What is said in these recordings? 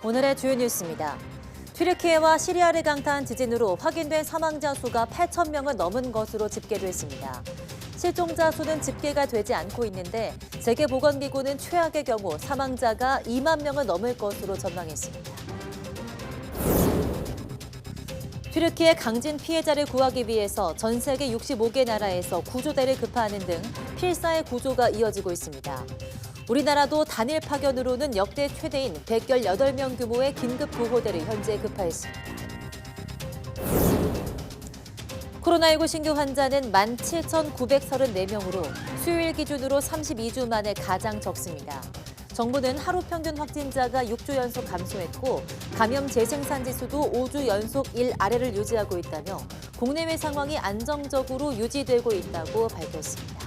오늘의 주요 뉴스입니다. 튀르키예와 시리아를 강타한 지진으로 확인된 사망자 수가 8천 명을 넘은 것으로 집계됐습니다. 실종자 수는 집계가 되지 않고 있는데 세계보건기구는 최악의 경우 사망자가 2만 명을 넘을 것으로 전망했습니다. 튀르키예 강진 피해자를 구하기 위해서 전 세계 65개 나라에서 구조대를 급파하는 등 필사의 구조가 이어지고 있습니다. 우리나라도 단일 파견으로는 역대 최대인 118명 규모의 긴급 구호대를 현재 급파했습니다. 코로나19 신규 환자는 17,934명으로 수요일 기준으로 32주 만에 가장 적습니다. 정부는 하루 평균 확진자가 6주 연속 감소했고 감염 재생산 지수도 5주 연속 1 아래를 유지하고 있다며 국내외 상황이 안정적으로 유지되고 있다고 밝혔습니다.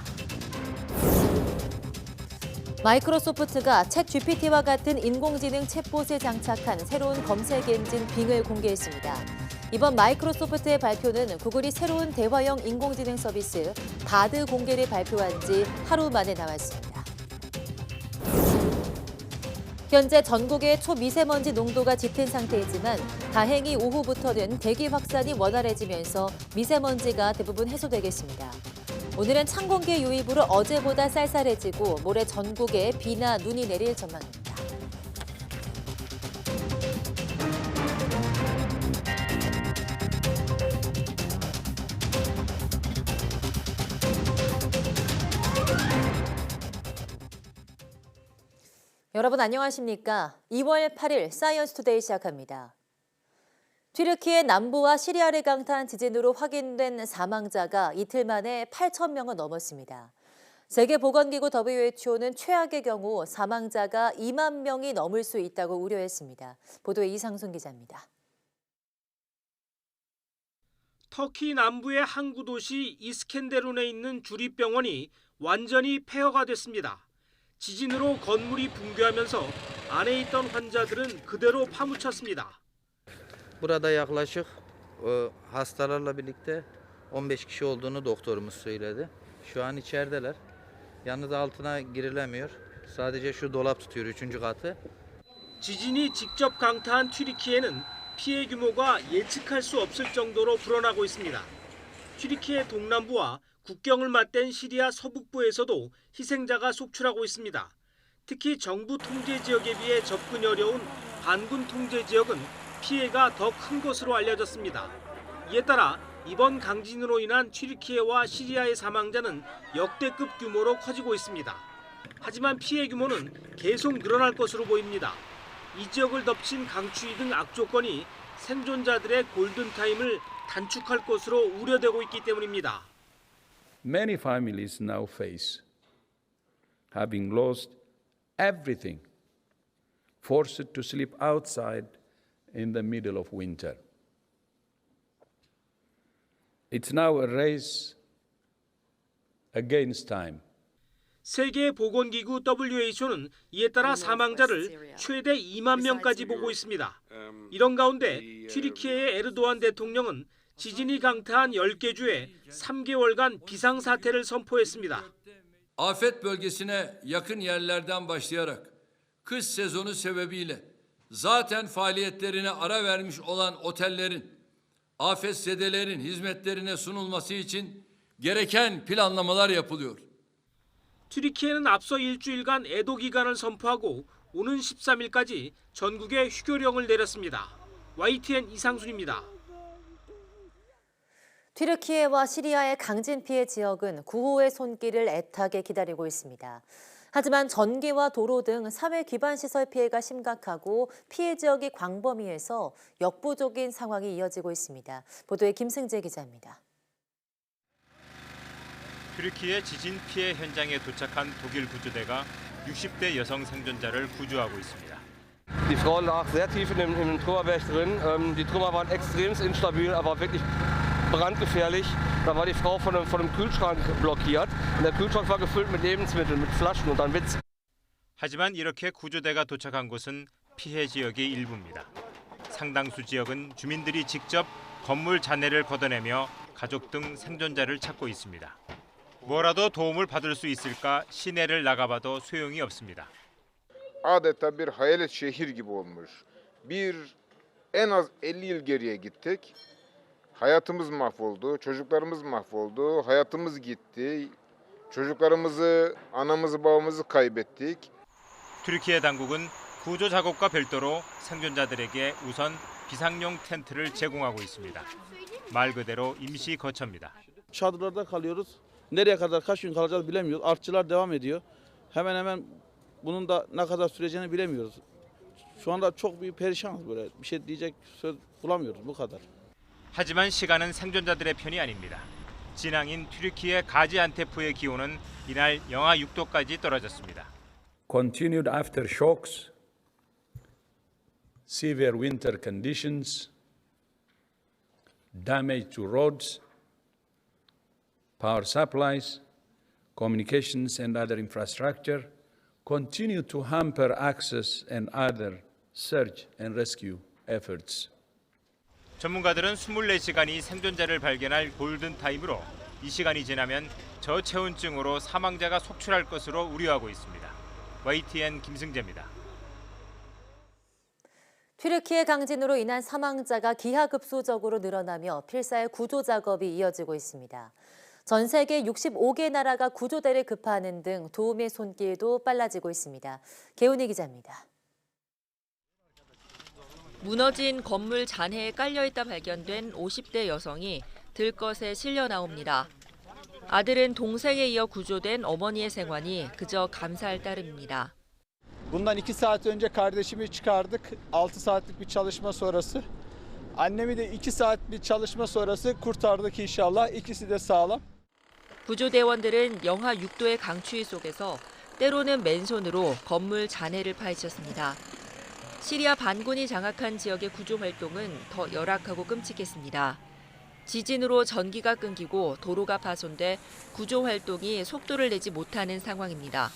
마이크로소프트가 챗 GPT와 같은 인공지능 챗봇에 장착한 새로운 검색 엔진 빙을 공개했습니다. 이번 마이크로소프트의 발표는 구글이 새로운 대화형 인공지능 서비스 바드 공개를 발표한 지 하루 만에 나왔습니다. 현재 전국의 초미세먼지 농도가 짙은 상태이지만 다행히 오후부터는 대기 확산이 원활해지면서 미세먼지가 대부분 해소되겠습니다. 오늘은 찬 공기 유입으로 어제보다 쌀쌀해지고 모레 전국에 비나 눈이 내릴 전망입니다. 여러분 안녕하십니까? 2월 8일 사이언스 투데이 시작합니다. 튀르키예 남부와 시리아를 강타한 지진으로 확인된 사망자가 이틀 만에 8천 명을 넘었습니다. 세계보건기구 WHO는 최악의 경우 사망자가 2만 명이 넘을 수 있다고 우려했습니다. 보도에 이상순 기자입니다. 터키 남부의 항구 도시 이스켄데룬에 있는 주립병원이 완전히 폐허가 됐습니다. 지진으로 건물이 붕괴하면서 안에 있던 환자들은 그대로 파묻혔습니다. Burada yaklaşık hastalarla birlikte 15 kişi olduğunu doktorumuz söyledi. Şu an içerideler. Yalnız altına girilemiyor. Sadece şu dolap tutuyor 3. katı. 지진이 직접 강타한 튀르키예는 피해 규모가 예측할 수 없을 정도로 불어나고 있습니다. 튀르키예 동남부와 국경을 맞댄 시리아 서북부에서도 희생자가 속출하고 있습니다. 특히 정부 통제 지역에 비해 접근이 어려운 반군 통제 지역은 피해가 더 큰 것으로 알려졌습니다. 이에 따라 이번 강진으로 인한 튀르키예와 시리아의 사망자는 역대급 규모로 커지고 있습니다. 하지만 피해 규모는 계속 늘어날 것으로 보입니다. 이 지역을 덮친 강추위 등 악조건이 생존자들의 골든타임을 단축할 것으로 우려되고 있기 때문입니다. Many families now face having lost everything, forced to sleep outside in the middle of winter. It's now a race against time. 세계보건기구 WHO는 이에 따라 사망자를 최대 2만 명까지 보고 있습니다. 이런 가운데 튀르키예의 에르도안 대통령은 지진이 강타한 10개 주에 3개월간 비상사태를 선포했습니다. Afet bölgesine yakın yerlerden başlayarak kış sezonu sebebiyle zaten faaliyetlerine ara vermiş olan otellerin afetzedelerin hizmetlerine sunulması için gereken planlamalar yapılıyor. 튀르키예는 앞서 일주일간 애도 기간을 선포하고 오는 13일까지 전국에 휴교령을 내렸습니다. YTN 이상순입니다. 튀르키예와 시리아의 강진 피해 지역은 구호의 손길을 애타게 기다리고 있습니다. 하지만 전기와 도로 등 사회 기반 시설 피해가 심각하고 피해 지역이 광범위해서 역부족인 상황이 이어지고 있습니다. 보도에 김승재 기자입니다. 튀르키예 지진 피해 현장에 도착한 독일 구조대가 60대 여성 생존자를 구조하고 있습니다. Die Frau lag sehr tief im Trümmerberg drin. Die Trümmer waren extrem instabil, aber wirklich brandgefährlich. Da war die Frau von einem Kühlschrank blockiert. Und der Kühlschrank war gefüllt mit Lebensmitteln, mit Flaschen und dann Witz. 하지만 이렇게 구조대가 도착한 곳은 피해 지역의 일부입니다. 상당수 지역은 주민들이 직접 건물 잔해를 걷어내며 가족 등 생존자를 찾고 있습니다. 뭐라도 도움을 받을 수 있을까 시내를 나가봐도 소용이 없습니다. Adeta bir hayalet şehir gibi olmuş. En az 50 yıl geriye gittik. Hayatımız mahvoldu, çocuklarımız mahvoldu, hayatımız gitti. çocuklarımızı, anamızı, babamızı kaybettik. 튀르키예 당국은 구조 작업과 별도로 생존자들에게 우선 비상용 텐트를 제공하고 있습니다. 말 그대로 임시 거처입니다. Çadırlarda kalıyoruz. Nereye kadar, kaç gün kalacağız bilemiyoruz. Artçılar devam ediyor. Hemen hemen bunun da ne kadar süreceğini bilemiyoruz. Şu anda çok bir perişanız böyle. Bir şey diyecek söz bulamıyoruz bu kadar. 하지만 시간은 생존자들의 편이 아닙니다. 진앙인 튀르키예 가지안테프의 기온은 이날 영하 6도까지 떨어졌습니다. Continued aftershocks, severe winter conditions, damage to roads, power supplies, communications and other infrastructure continue to hamper access and other search and rescue efforts. 전문가들은 24시간이 생존자를 발견할 골든타임으로 이 시간이 지나면 저체온증으로 사망자가 속출할 것으로 우려하고 있습니다. YTN 김승재입니다. 튀르키예 강진으로 인한 사망자가 기하급수적으로 늘어나며 필사의 구조 작업이 이어지고 있습니다. 전 세계 65개 나라가 구조대를 급파하는 등 도움의 손길도 빨라지고 있습니다. 개훈이 기자입니다. 무너진 건물 잔해에 깔려있다 발견된 50대 여성이 들것에 실려 나옵니다. 아들은 동생에 이어 구조된 어머니의 생환이 그저 감사할 따름입니다. Bundan 2 saat önce kardeşimi çıkardık. 6 saatlik bir çalışma sonrası. Annemi de 2 saat bir çalışma sonrası kurtardık inşallah. İkisi de sağlam. 구조대원들은 영하 6도의 강추위 속에서 때로는 맨손으로 건물 잔해를 파헤쳤습니다. 시리아 반군이 장악한 지역의 구조 활동은 더 열악하고 끔찍했습니다. 지진으로 전기가 끊기고 도로가 파손돼 구조 활동이 속도를 내지 못하는 상황입니다.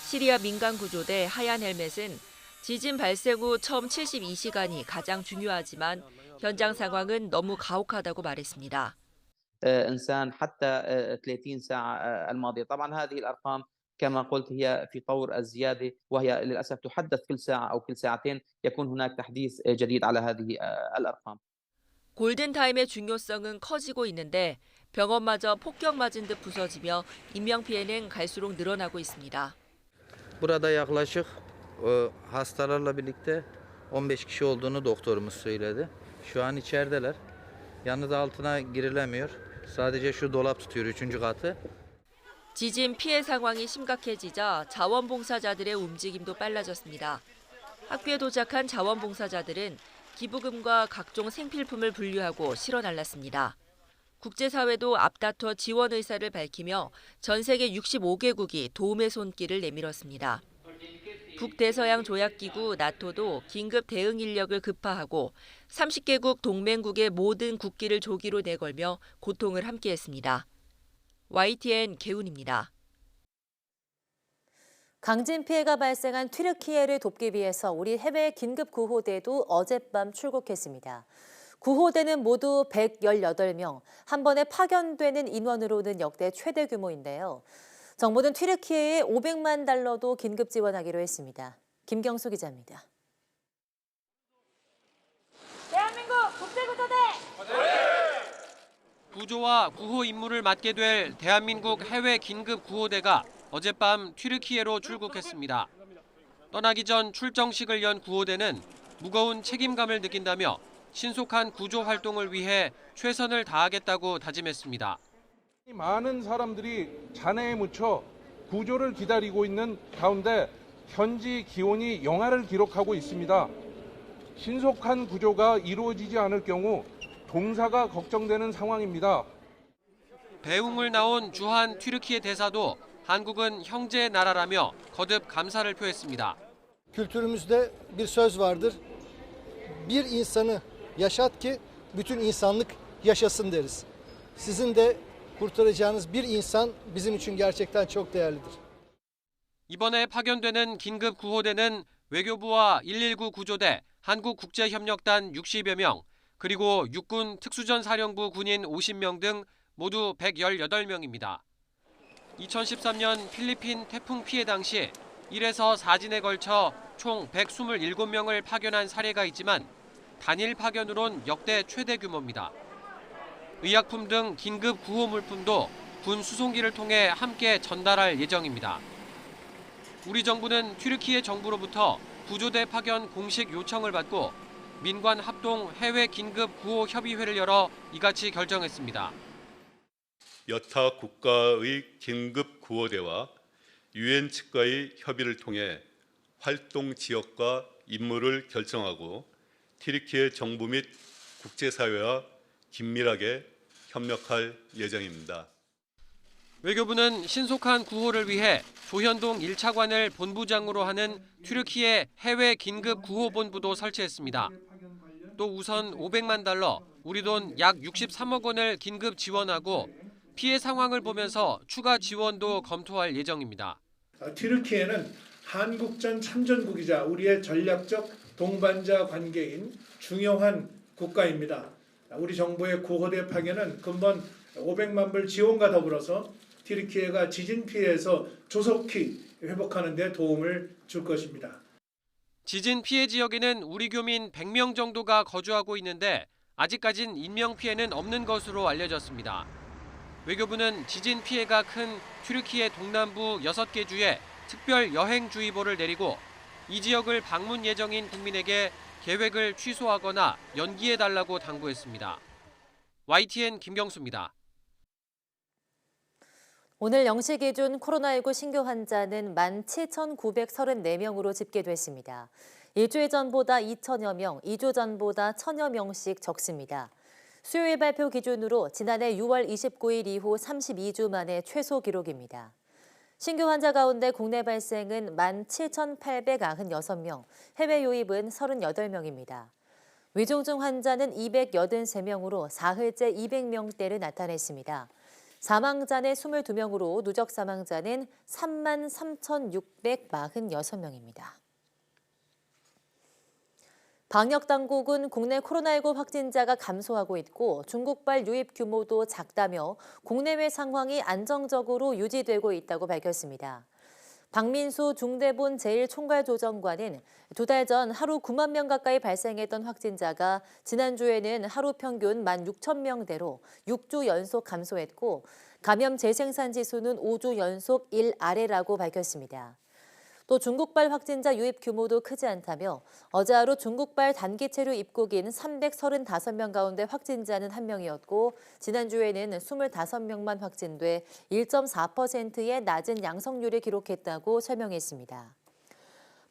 시리아 민간 구조대 하얀 헬멧은 지진 발생 후 처음 72시간이 가장 중요하지만 현장 상황은 너무 가혹하다고 말했습니다. إنسان حتى 30 ساعة الماضية. طبعا هذه الأرقام كما قلت هي في طور الزيادة وهي للأسف تحدث كل ساعة أو كل ساعتين يكون هناك تحديث جديد على هذه الأرقام. 골든타임의 중요성은 커지고 있는데 병원마저 폭격 맞은 듯 부서지며 인명피해는 갈수록 늘어나고 있습니다. Burada yaklaşık hastalarla birlikte 15 kişi olduğunu doktorumuz söyledi. Şu an içerideler. Yalnız altına girilemiyor. Sadece şu dolap tutuyor 3. katı. 지진 피해 상황이 심각해지자 자원봉사자들의 움직임도 빨라졌습니다. 학교에 도착한 자원봉사자들은 기부금과 각종 생필품을 분류하고 실어 날랐습니다. 국제사회도 앞다퉈 지원 의사를 밝히며 전 세계 65개국이 도움의 손길을 내밀었습니다. 북대서양 조약기구 나토도 긴급 대응 인력을 급파하고 30개국 동맹국의 모든 국기를 조기로 내걸며 고통을 함께했습니다. YTN 개훈입니다. 강진 피해가 발생한 튀르키예를 돕기 위해서 우리 해외 긴급 구호대도 어젯밤 출국했습니다. 구호대는 모두 118명, 한 번에 파견되는 인원으로는 역대 최대 규모인데요. 정부는 튀르키예에 $500만 긴급 지원하기로 했습니다. 김경수 기자입니다. 대한민국 국제구조대! 구조와 구호 임무를 맡게 될 대한민국 해외 긴급 구호대가 어젯밤 튀르키예로 출국했습니다. 떠나기 전 출정식을 연 구호대는 무거운 책임감을 느낀다며 신속한 구조 활동을 위해 최선을 다하겠다고 다짐했습니다. 많은 사람들이 잔해에 묻혀 구조를 기다리고 있는 가운데 현지 기온이 영하를 기록하고 있습니다. 신속한 구조가 이루어지지 않을 경우 동사가 걱정되는 상황입니다. 배웅을 나온 주한 튀르키예 대사도 한국은 형제의 나라라며 거듭 감사를 표했습니다. Kültürümüzde bir söz vardır. Bir insanı yaşat ki bütün insanlık yaşasın deriz. Sizin de kurtaracağınız bir insan bizim için gerçekten çok değerlidir. 이번에 파견되는 긴급 구호대는 외교부와 119 구조대, 한국국제협력단 60여 명, 그리고 육군 특수전사령부 군인 50명 등 모두 118명입니다. 2013년 필리핀 태풍 피해 당시 1에서 4진에 걸쳐 총 127명을 파견한 사례가 있지만 단일 파견으론 역대 최대 규모입니다. 의약품 등 긴급 구호 물품도 군 수송기를 통해 함께 전달할 예정입니다. 우리 정부는 튀르키예 정부로부터 구조대 파견 공식 요청을 받고 민관 합동 해외 긴급 구호 협의회를 열어 이같이 결정했습니다. 여타 국가의 긴급 구호대와 유엔 측과의 협의를 통해 활동 지역과 임무를 결정하고 튀르키예 정부 및 국제사회와 긴밀하게 협력할 예정입니다. 외교부는 신속한 구호를 위해 조현동 1차관을 본부장으로 하는 튀르키예 해외 긴급 구호본부도 설치했습니다. 또 우선 500만 달러, 우리 돈 약 63억 원을 긴급 지원하고 피해 상황을 보면서 추가 지원도 검토할 예정입니다. 튀르키예는 한국전 참전국이자 우리의 전략적 동반자 관계인 중요한 국가입니다. 우리 정부의 구호대 파견은 근본 500만 불 지원과 더불어서 튀르키예가 지진 피해에서 조속히 회복하는 데 도움을 줄 것입니다. 지진 피해 지역에는 우리 교민 100명 정도가 거주하고 있는데 아직까진 인명 피해는 없는 것으로 알려졌습니다. 외교부는 지진 피해가 큰 튀르키예 동남부 6개 주에 특별 여행주의보를 내리고 이 지역을 방문 예정인 국민에게 계획을 취소하거나 연기해달라고 당부했습니다. YTN 김경수입니다. 오늘 0시 기준 코로나19 신규 환자는 17,934명으로 집계됐습니다. 일주일 전보다 2천여 명, 2주 전보다 1,000여 명씩 적습니다. 수요일 발표 기준으로 지난해 6월 29일 이후 32주 만에 최소 기록입니다. 신규 환자 가운데 국내 발생은 17,896명, 해외 유입은 38명입니다. 위중증 환자는 283명으로 사흘째 200명대를 나타냈습니다. 사망자는 22명으로 누적 사망자는 33,646명입니다. 방역당국은 국내 코로나19 확진자가 감소하고 있고 중국발 유입 규모도 작다며 국내외 상황이 안정적으로 유지되고 있다고 밝혔습니다. 박민수 중대본 제1총괄조정관은 2달 전 하루 9만 명 가까이 발생했던 확진자가 지난주에는 하루 평균 16,000명대로 6주 연속 감소했고 감염 재생산 지수는 5주 연속 1 아래라고 밝혔습니다. 또 중국발 확진자 유입 규모도 크지 않다며 어제 하루 중국발 단기체류 입국인 335명 가운데 확진자는 1명이었고 지난주에는 25명만 확진돼 1.4%의 낮은 양성률을 기록했다고 설명했습니다.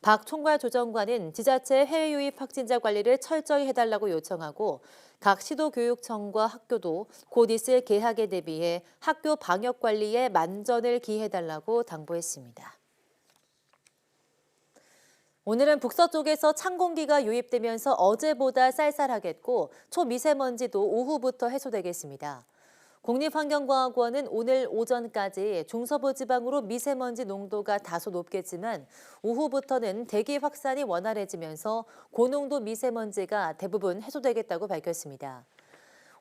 박 총괄조정관은 지자체 해외 유입 확진자 관리를 철저히 해달라고 요청하고 각 시도교육청과 학교도 곧 있을 개학에 대비해 학교 방역 관리에 만전을 기해달라고 당부했습니다. 오늘은 북서쪽에서 찬 공기가 유입되면서 어제보다 쌀쌀하겠고 초미세먼지도 오후부터 해소되겠습니다. 국립환경과학원은 오늘 오전까지 중서부 지방으로 미세먼지 농도가 다소 높겠지만 오후부터는 대기 확산이 원활해지면서 고농도 미세먼지가 대부분 해소되겠다고 밝혔습니다.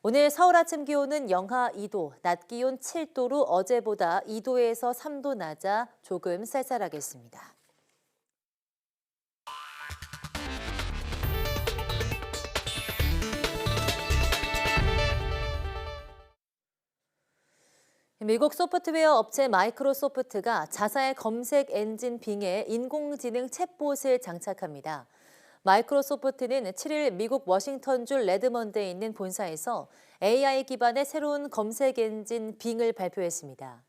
오늘 서울 아침 기온은 영하 2도, 낮 기온 7도로 어제보다 2도에서 3도 낮아 조금 쌀쌀하겠습니다. 미국 소프트웨어 업체 마이크로소프트가 자사의 검색 엔진 빙에 인공지능 챗봇을 장착합니다. 마이크로소프트는 7일 미국 워싱턴주 레드먼드에 있는 본사에서 AI 기반의 새로운 검색 엔진 빙을 발표했습니다.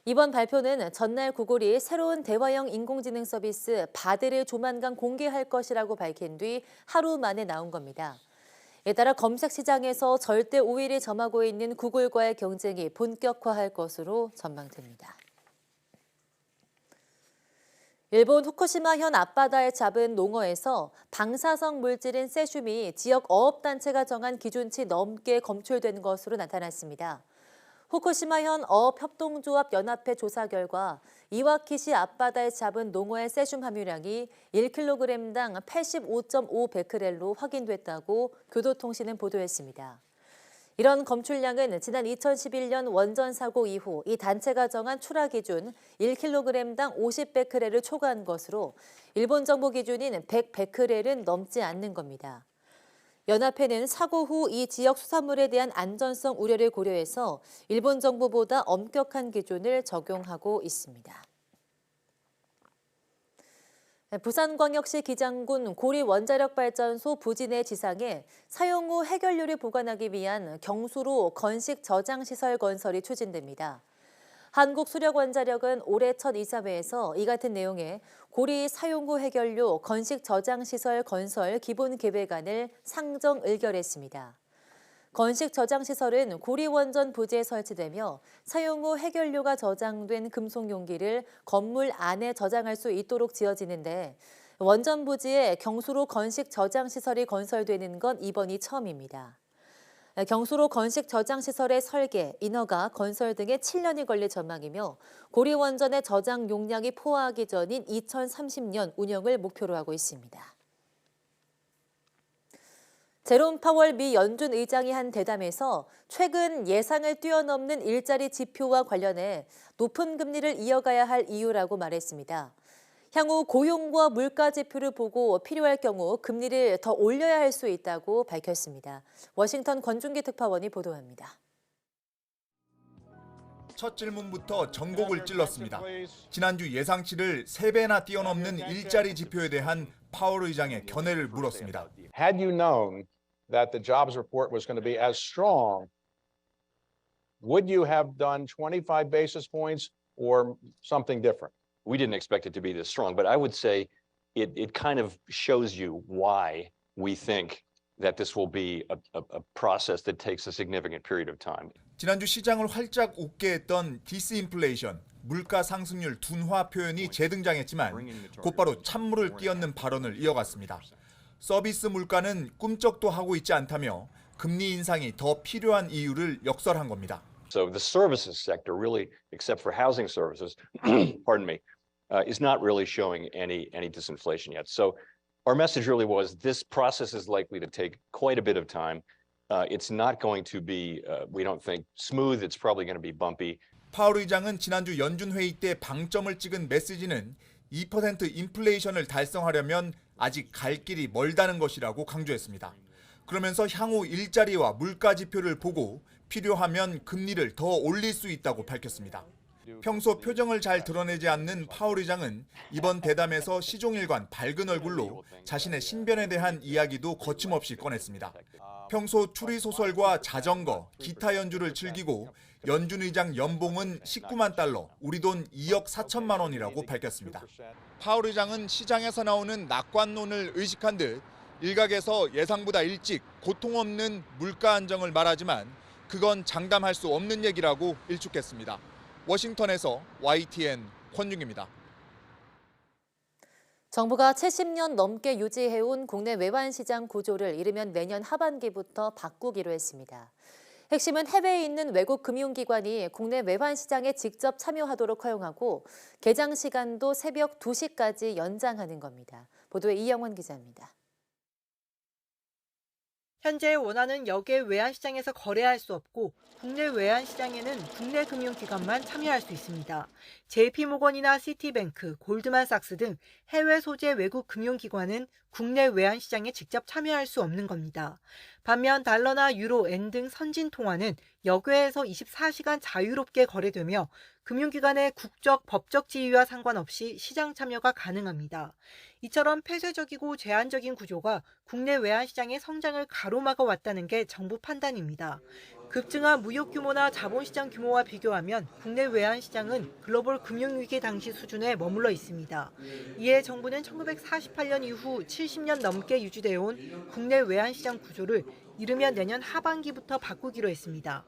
이번 발표는 전날 구글이 새로운 대화형 인공지능 서비스 바드를 조만간 공개할 것이라고 밝힌 뒤 하루 만에 나온 겁니다. 이에 따라 검색 시장에서 절대 우위를 점하고 있는 구글과의 경쟁이 본격화할 것으로 전망됩니다. 일본 후쿠시마현 앞바다에 잡은 농어에서 방사성 물질인 세슘이 지역 어업단체가 정한 기준치 넘게 검출된 것으로 나타났습니다. 후쿠시마현 어업협동조합 연합회 조사 결과 이와키시 앞바다에 잡은 농어의 세슘 함유량이 1kg당 85.5베크렐로 확인됐다고 교도통신은 보도했습니다. 이런 검출량은 지난 2011년 원전 사고 이후 이 단체가 정한 출하 기준 1kg당 50베크렐을 초과한 것으로 일본 정부 기준인 100베크렐은 넘지 않는 겁니다. 연합회는 사고 후 이 지역 수산물에 대한 안전성 우려를 고려해서 일본 정부보다 엄격한 기준을 적용하고 있습니다. 부산광역시 기장군 고리원자력발전소 부진해 지상에 사용 후 해결료를 보관하기 위한 경수로 건식 저장시설 건설이 추진됩니다. 한국수력원자력은 올해 첫 이사회에서 이 같은 내용의 고리 사용 후 해결료 건식 저장시설 건설 기본 계획안을 상정 의결했습니다. 건식 저장시설은 고리원전 부지에 설치되며 사용 후 해결료가 저장된 금속 용기를 건물 안에 저장할 수 있도록 지어지는데 원전 부지에 경수로 건식 저장시설이 건설되는 건 이번이 처음입니다. 경수로 건식 저장시설의 설계, 인허가, 건설 등에 7년이 걸릴 전망이며 고리원전의 저장 용량이 포화하기 전인 2030년 운영을 목표로 하고 있습니다. 제롬 파월 미 연준 의장이 한 대담에서 최근 예상을 뛰어넘는 일자리 지표와 관련해 높은 금리를 이어가야 할 이유라고 말했습니다. 향후 고용과 물가 지표를 보고 필요할 경우 금리를 더 올려야 할 수 있다고 밝혔습니다. 워싱턴 권준기 특파원이 보도합니다. 첫 질문부터 전곡을 찔렀습니다. 지난주 예상치를 3배나 뛰어넘는 일자리 지표에 대한 파월 의장의 견해를 물었습니다. Had you known that the jobs report was going to be as strong, would you have done 25 basis points or something different? We didn't expect it to be this strong, but I would say it kind of shows you why we think that this will be a process that takes a significant period of time. 지난주 시장을 활짝 웃게 했던 디스인플레이션, 물가 상승률 둔화 표현이 재등장했지만 곧바로 찬물을 끼얹는 발언을 이어갔습니다. 서비스 물가는 꿈쩍도 하고 있지 않다며 금리 인상이 더 필요한 이유를 역설한 겁니다. So the services sector really, except for housing services, pardon me, is not really showing any disinflation yet. So our message really was this process is likely to take quite a bit of time. It's not going to be, we don't think, smooth. It's probably going to be bumpy. 파월 의장은 지난주 연준 회의 때 방점을 찍은 메시지는 2% 인플레이션을 달성하려면 아직 갈 길이 멀다는 것이라고 강조했습니다. 그러면서 향후 일자리와 물가 지표를 보고 필요하면 금리를 더 올릴 수 있다고 밝혔습니다. 평소 표정을 잘 드러내지 않는 파월 의장은 이번 대담에서 시종일관 밝은 얼굴로 자신의 신변에 대한 이야기도 거침없이 꺼냈습니다. 평소 추리소설과 자전거, 기타 연주를 즐기고 연준 의장 연봉은 19만 달러, 우리 돈 2억 4천만 원이라고 밝혔습니다. 파월 의장은 시장에서 나오는 낙관론을 의식한 듯 일각에서 예상보다 일찍 고통 없는 물가 안정을 말하지만 그건 장담할 수 없는 얘기라고 일축했습니다. 워싱턴에서 YTN 권중입니다. 정부가 70년 넘게 유지해온 국내 외환시장 구조를 이르면 내년 하반기부터 바꾸기로 했습니다. 핵심은 해외에 있는 외국 금융기관이 국내 외환시장에 직접 참여하도록 허용하고 개장 시간도 새벽 2시까지 연장하는 겁니다. 보도에 이영원 기자입니다. 현재 원하는 역외 외환시장에서 거래할 수 없고 국내 외환시장에는 국내 금융기관만 참여할 수 있습니다. JP모건이나 시티뱅크, 골드만삭스 등 해외 소재 외국 금융기관은 국내 외환시장에 직접 참여할 수 없는 겁니다. 반면 달러나 유로, 엔 등 선진 통화는 역외에서 24시간 자유롭게 거래되며 금융기관의 국적, 법적 지위와 상관없이 시장 참여가 가능합니다. 이처럼 폐쇄적이고 제한적인 구조가 국내 외환시장의 성장을 가로막아 왔다는 게 정부 판단입니다. 급증한 무역 규모나 자본시장 규모와 비교하면 국내 외환시장은 글로벌 금융위기 당시 수준에 머물러 있습니다. 이에 정부는 1948년 이후 70년 넘게 유지되어 온 국내 외환시장 구조를 이르면 내년 하반기부터 바꾸기로 했습니다.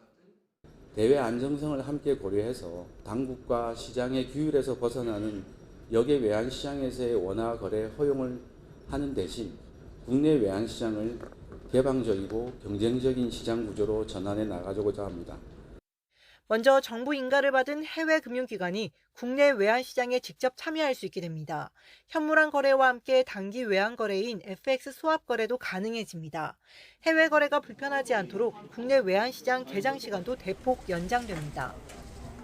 대외 안정성을 함께 고려해서 당국과 시장의 규율에서 벗어나는 역외 외환시장에서의 원화 거래 허용을 하는 대신 국내 외환시장을 개방적이고 경쟁적인 시장 구조로 전환해 나가고자 합니다. 먼저 정부 인가를 받은 해외 금융기관이 국내 외환시장에 직접 참여할 수 있게 됩니다. 현물화 거래와 함께 단기 외환 거래인 FX 스왑 거래도 가능해집니다. 해외 거래가 불편하지 않도록 국내 외환시장 개장 시간도 대폭 연장됩니다.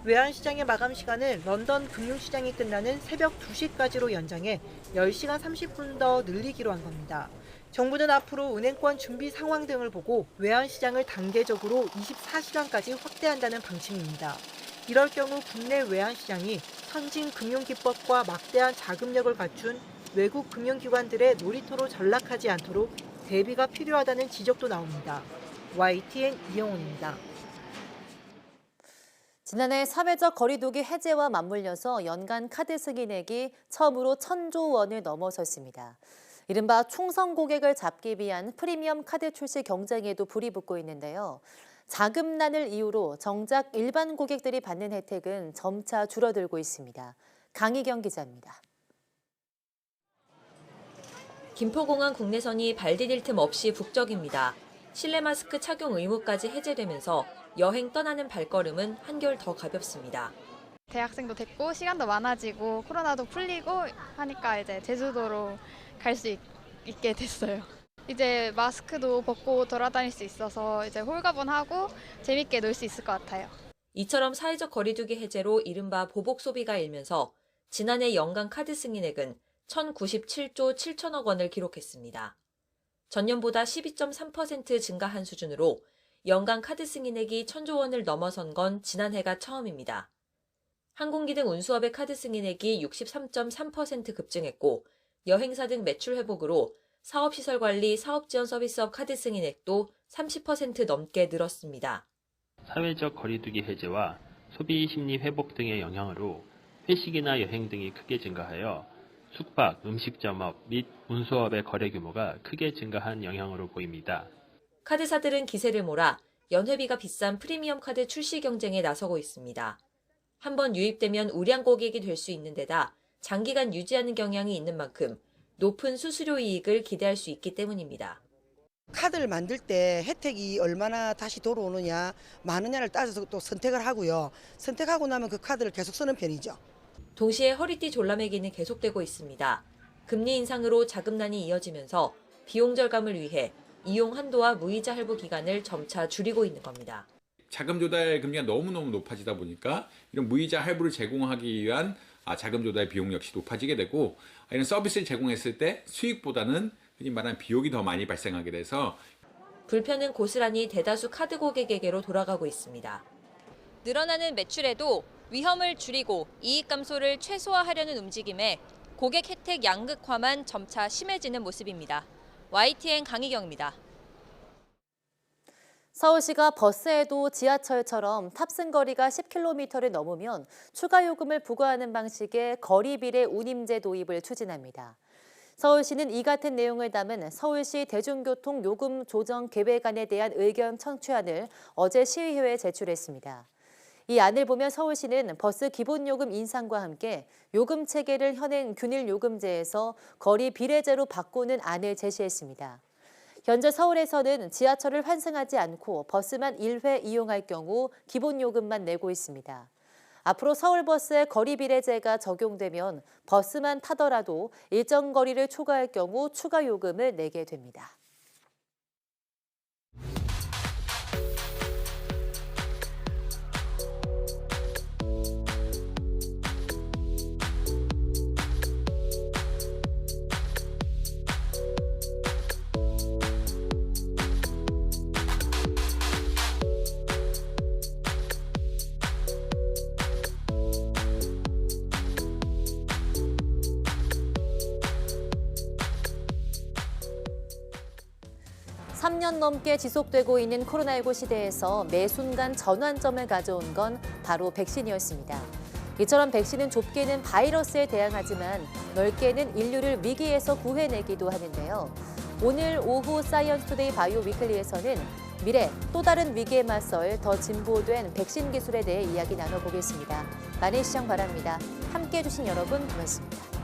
외환시장의 마감 시간을 런던 금융시장이 끝나는 새벽 2시까지로 연장해 10시간 30분 더 늘리기로 한 겁니다. 정부는 앞으로 은행권 준비 상황 등을 보고 외환시장을 단계적으로 24시간까지 확대한다는 방침입니다. 이럴 경우 국내 외환시장이 선진 금융기법과 막대한 자금력을 갖춘 외국 금융기관들의 놀이터로 전락하지 않도록 대비가 필요하다는 지적도 나옵니다. YTN 이영훈입니다. 지난해 사회적 거리두기 해제와 맞물려서 연간 카드 승인액이 처음으로 1,000조 원을 넘어섰습니다. 이른바 충성 고객을 잡기 위한 프리미엄 카드 출시 경쟁에도 불이 붙고 있는데요. 자금난을 이유로 정작 일반 고객들이 받는 혜택은 점차 줄어들고 있습니다. 강희경 기자입니다. 김포공항 국내선이 발 디딜 틈 없이 북적입니다. 실내 마스크 착용 의무까지 해제되면서 여행 떠나는 발걸음은 한결 더 가볍습니다. 대학생도 됐고 시간도 많아지고 코로나도 풀리고 하니까 이제 제주도로 갈 수 있게 됐어요. 이제 마스크도 벗고 돌아다닐 수 있어서 이제 홀가분하고 재밌게 놀 수 있을 것 같아요. 이처럼 사회적 거리두기 해제로 이른바 보복 소비가 일면서 지난해 연간 카드 승인액은 1,097조 7천억 원을 기록했습니다. 전년보다 12.3% 증가한 수준으로 연간 카드 승인액이 1,000조 원을 넘어선 건 지난해가 처음입니다. 항공기 등 운수업의 카드 승인액이 63.3% 급증했고 여행사 등 매출 회복으로 사업시설관리, 사업지원서비스업 카드 승인액도 30% 넘게 늘었습니다. 사회적 거리두기 해제와 소비 심리 회복 등의 영향으로 회식이나 여행 등이 크게 증가하여 숙박, 음식점업 및 운수업의 거래 규모가 크게 증가한 영향으로 보입니다. 카드사들은 기세를 몰아 연회비가 비싼 프리미엄 카드 출시 경쟁에 나서고 있습니다. 한번 유입되면 우량 고객이 될 수 있는 데다 장기간 유지하는 경향이 있는 만큼 높은 수수료 이익을 기대할 수 있기 때문입니다. 카드를 만들 때 혜택이 얼마나 다시 돌아오느냐, 많으냐를 따져서 또 선택을 하고요. 선택하고 나면 그 카드를 계속 쓰는 편이죠. 동시에 허리띠 졸라매기는 계속되고 있습니다. 금리 인상으로 자금난이 이어지면서 비용 절감을 위해 이용 한도와 무이자 할부 기간을 점차 줄이고 있는 겁니다. 자금 조달 금리가 너무너무 높아지다 보니까 이런 무이자 할부를 제공하기 위한 자금 조달 비용 역시 높아지게 되고 이런 서비스를 제공했을 때 수익보다는 흔히 말하는 비용이 더 많이 발생하게 돼서 불편은 고스란히 대다수 카드 고객에게로 돌아가고 있습니다. 늘어나는 매출에도 위험을 줄이고 이익 감소를 최소화하려는 움직임에 고객 혜택 양극화만 점차 심해지는 모습입니다. YTN 강희경입니다. 서울시가 버스에도 지하철처럼 탑승 거리가 10km를 넘으면 추가 요금을 부과하는 방식의 거리비례 운임제 도입을 추진합니다. 서울시는 이 같은 내용을 담은 서울시 대중교통 요금 조정 계획안에 대한 의견 청취안을 어제 시의회에 제출했습니다. 이 안을 보면 서울시는 버스 기본요금 인상과 함께 요금 체계를 현행 균일 요금제에서 거리 비례제로 바꾸는 안을 제시했습니다. 현재 서울에서는 지하철을 환승하지 않고 버스만 1회 이용할 경우 기본요금만 내고 있습니다. 앞으로 서울버스에 거리 비례제가 적용되면 버스만 타더라도 일정 거리를 초과할 경우 추가 요금을 내게 됩니다. 삼 년 넘게 지속되고 있는 코로나19 시대에서 매 순간 전환점을 가져온 건 바로 백신이었습니다. 이처럼 백신은 좁게는 바이러스에 대항하지만 넓게는 인류를 위기에서 구해내기도 하는데요. 오늘 오후 사이언스 투데이 바이오 위클리에서는 미래 또 다른 위기에 맞설 더 진보된 백신 기술에 대해 이야기 나눠보겠습니다. 많은 시청 바랍니다. 함께해 주신 여러분 고맙습니다.